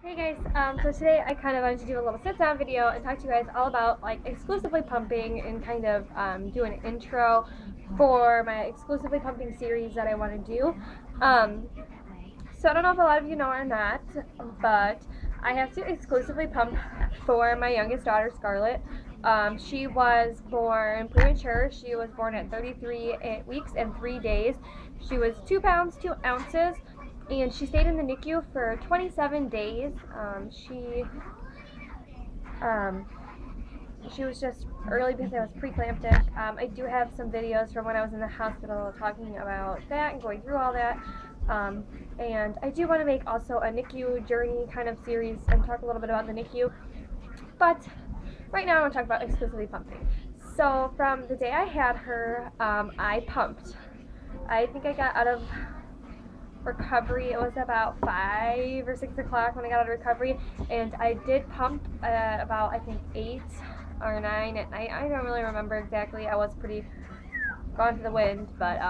Hey guys, so today I kind of wanted to do a little sit-down video and talk to you guys all about like exclusively pumping and kind of do an intro for my exclusively pumping series that I want to do. So I don't know if a lot of you know or not, but I have to exclusively pump for my youngest daughter, Scarlett. She was born premature. She was born at 33 weeks and 3 days. She was 2 pounds, 2 ounces, and she stayed in the NICU for 27 days. She was just early because I was preeclamptic. I do have some videos from when I was in the hospital talking about that and going through all that. And I do want to make also a NICU journey kind of series and talk a little bit about the NICU. But right now I want to talk about exclusively pumping. So from the day I had her, I pumped. I think I got out of recovery, it was about 5 or 6 o'clock when I got out of recovery, and I did pump at about I think 8 or 9 at night. I don't really remember exactly. I was pretty gone to the wind, but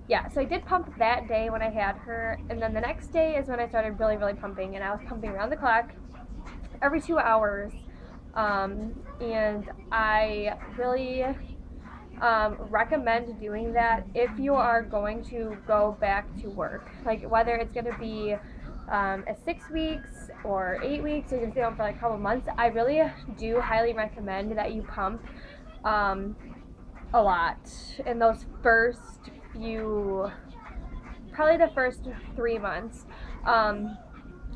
yeah, so I did pump that day when I had her, and then the next day is when I started really pumping, and I was pumping around the clock every 2 hours, and I really recommend doing that if you are going to go back to work, like whether it's going to be at 6 weeks or 8 weeks, or you're going to stay home for like a couple months. I really do highly recommend that you pump a lot in those first few, probably the first 3 months.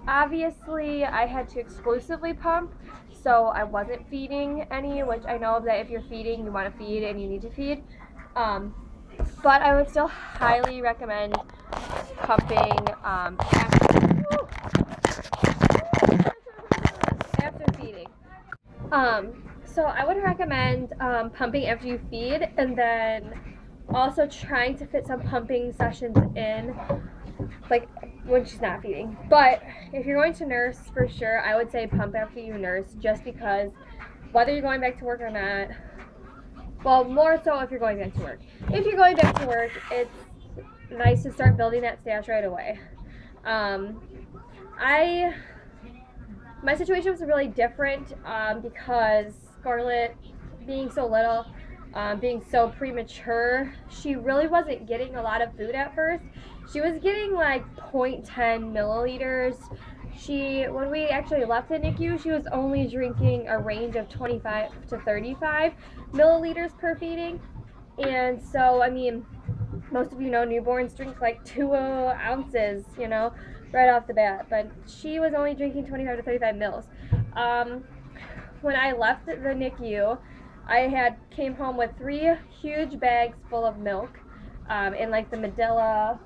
Obviously I had to exclusively pump, so I wasn't feeding any, which I know that if you're feeding, you want to feed and you need to feed. But I would still highly recommend pumping after feeding. So I would recommend pumping after you feed, and then also trying to fit some pumping sessions in, like when she's not feeding. But if you're going to nurse, for sure I would say pump after you nurse, just because whether you're going back to work or not, well, more so if you're going back to work. If you're going back to work, it's nice to start building that stash right away. My situation was really different because Scarlett, being so little, being so premature, she really wasn't getting a lot of food at first. She was getting like 0.10 milliliters. When we actually left the NICU, she was only drinking a range of 25 to 35 milliliters per feeding. And so, I mean, most of you know newborns drink like 2 ounces, you know, right off the bat. But she was only drinking 25 to 35 mils. When I left the NICU, I came home with 3 huge bags full of milk, in like the Medela,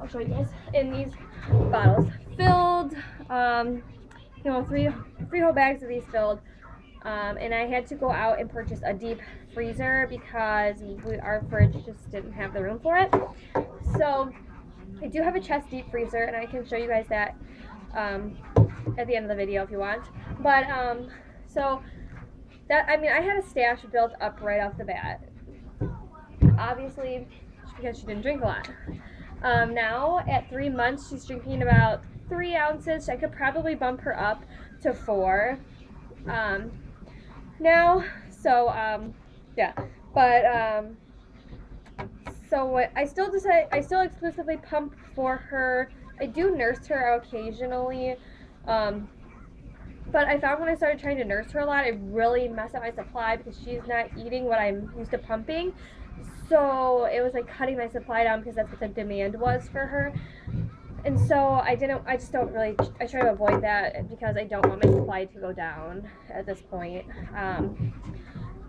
I'll show you guys, in these bottles, filled, you know, three whole bags of these filled, and I had to go out and purchase a deep freezer because our fridge just didn't have the room for it. So I do have a chest deep freezer, and I can show you guys that at the end of the video if you want. But so that, I mean, I had a stash built up right off the bat, obviously because she didn't drink a lot. Now at 3 months, she's drinking about 3 ounces. I could probably bump her up to 4 now. So yeah, but so what I still exclusively pump for her. I do nurse her occasionally, but I found when I started trying to nurse her a lot, it really messed up my supply because she's not eating what I'm used to pumping. So it was like cutting my supply down because that's what the demand was for her. And so I try to avoid that because I don't want my supply to go down at this point.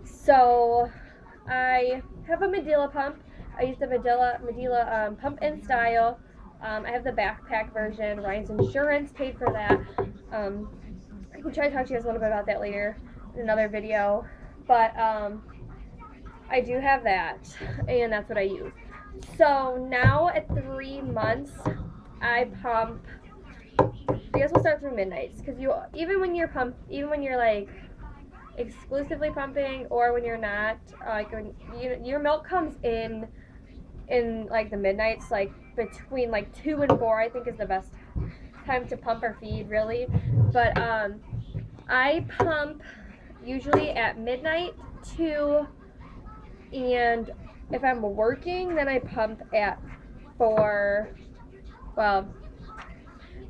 So I have a Medela pump. I use the Medela pump in style. I have the backpack version. Ryan's insurance paid for that. I can try to talk to you guys a little bit about that later in another video. But I do have that, and that's what I use. So now at 3 months, I pump. I guess we'll start through midnights, because even when you're like exclusively pumping, or when you're not, like when your milk comes in like the midnights, like between like 2 and 4, I think, is the best time to pump or feed, really. But I pump usually at midnight, 2, and if I'm working, then I pump at 4, well,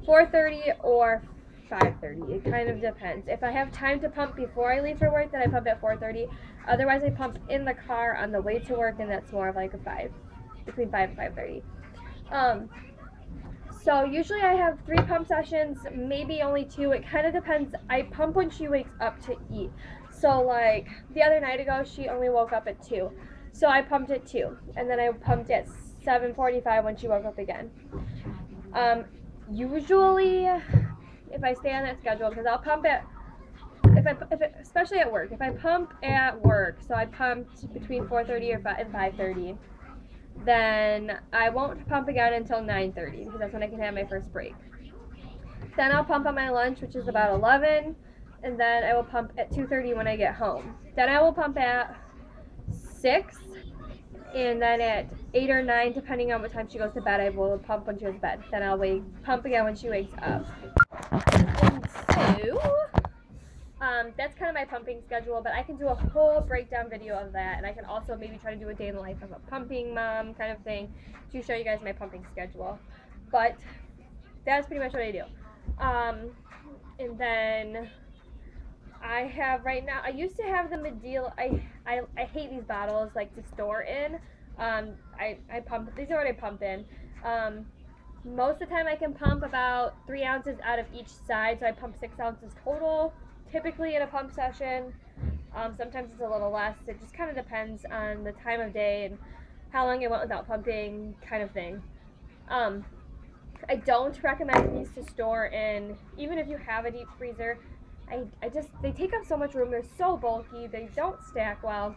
4:30 or 5:30. It kind of depends. If I have time to pump before I leave for work, then I pump at 4:30. Otherwise, I pump in the car on the way to work, and that's more of like a 5, between 5 and 5:30. So usually I have 3 pump sessions, maybe only 2. It kind of depends. I pump when she wakes up to eat. So like the other night ago, she only woke up at 2. So I pumped at 2, and then I pumped at 7:45 when she woke up again. Usually, if I stay on that schedule, because I'll pump at, especially at work, if I pump at work, so I pumped between 4:30 and 5:30, then I won't pump again until 9:30, because that's when I can have my first break. Then I'll pump on my lunch, which is about 11, and then I will pump at 2:30 when I get home. Then I will pump at 6, and then at 8 or 9, depending on what time she goes to bed, I will pump when she goes to bed. Then I'll pump again when she wakes up. And so, that's kind of my pumping schedule, but I can do a whole breakdown video of that, and I can also maybe try to do a day in the life of a pumping mom kind of thing to show you guys my pumping schedule. But that's pretty much what I do. And then I have right now, I used to have the Medela. I hate these bottles like to store in. I pump, these are what I pump in. Most of the time I can pump about 3 ounces out of each side, so I pump 6 ounces total, typically in a pump session. Sometimes it's a little less. It just kind of depends on the time of day and how long I went without pumping, kind of thing. I don't recommend these to store in, even if you have a deep freezer. They take up so much room. They're so bulky. They don't stack well.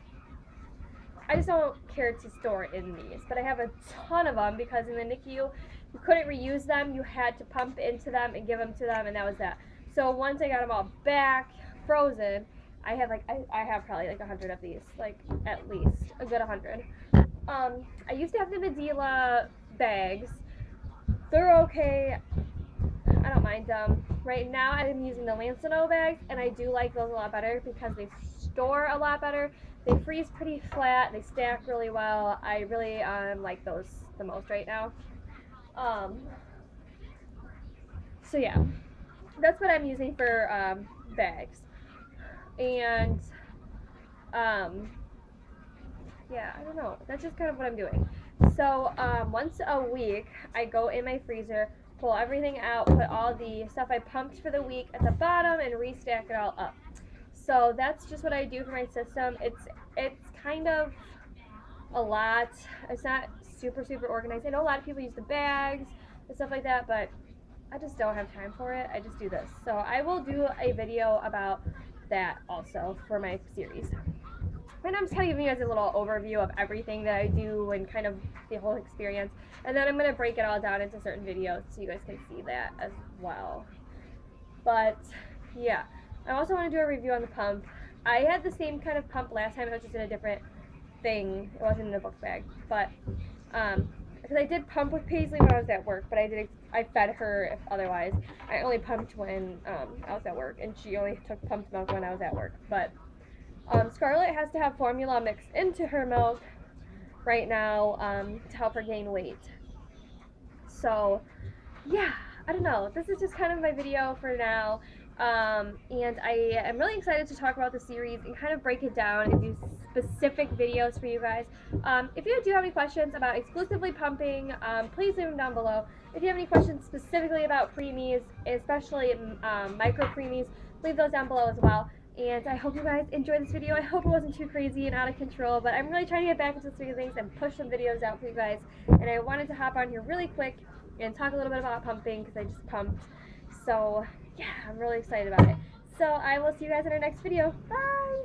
I just don't care to store in these. But I have a ton of them because in the NICU, you couldn't reuse them. You had to pump into them and give them to them, and that was that. So once I got them all back, frozen, I have probably like 100 of these, like at least a good 100. I used to have the Medela bags. They're okay. I don't mind them. Right now I'm using the Lansohl bags, and I do like those a lot better because they store a lot better. They freeze pretty flat. They stack really well. I really like those the most right now. So yeah, that's what I'm using for bags. And yeah, I don't know. That's just kind of what I'm doing. So once a week, I go in my freezer, pull everything out, put all the stuff I pumped for the week at the bottom, and restack it all up. So that's just what I do for my system. It's kind of a lot. It's not super organized. I know a lot of people use the bags and stuff like that, but I just don't have time for it. I just do this. So I will do a video about that also for my series. Right now I'm just kind of giving you guys a little overview of everything that I do and kind of the whole experience. And then I'm going to break it all down into certain videos so you guys can see that as well. But yeah, I also want to do a review on the pump. I had the same kind of pump last time. It was just in a different thing. It wasn't in a book bag. But because I did pump with Paisley when I was at work, but I fed her if otherwise. I only pumped when I was at work, and she only took pumped milk when I was at work. But Scarlett has to have formula mixed into her milk right now to help her gain weight. So yeah, I don't know. This is just kind of my video for now. And I am really excited to talk about the series and kind of break it down and do specific videos for you guys. If you do have any questions about exclusively pumping, please leave them down below. If you have any questions specifically about preemies, especially micro preemies, leave those down below as well. And I hope you guys enjoyed this video. I hope it wasn't too crazy and out of control, but I'm really trying to get back into swing of things and push some videos out for you guys. And I wanted to hop on here really quick and talk a little bit about pumping because I just pumped. So yeah, I'm really excited about it. So I will see you guys in our next video. Bye!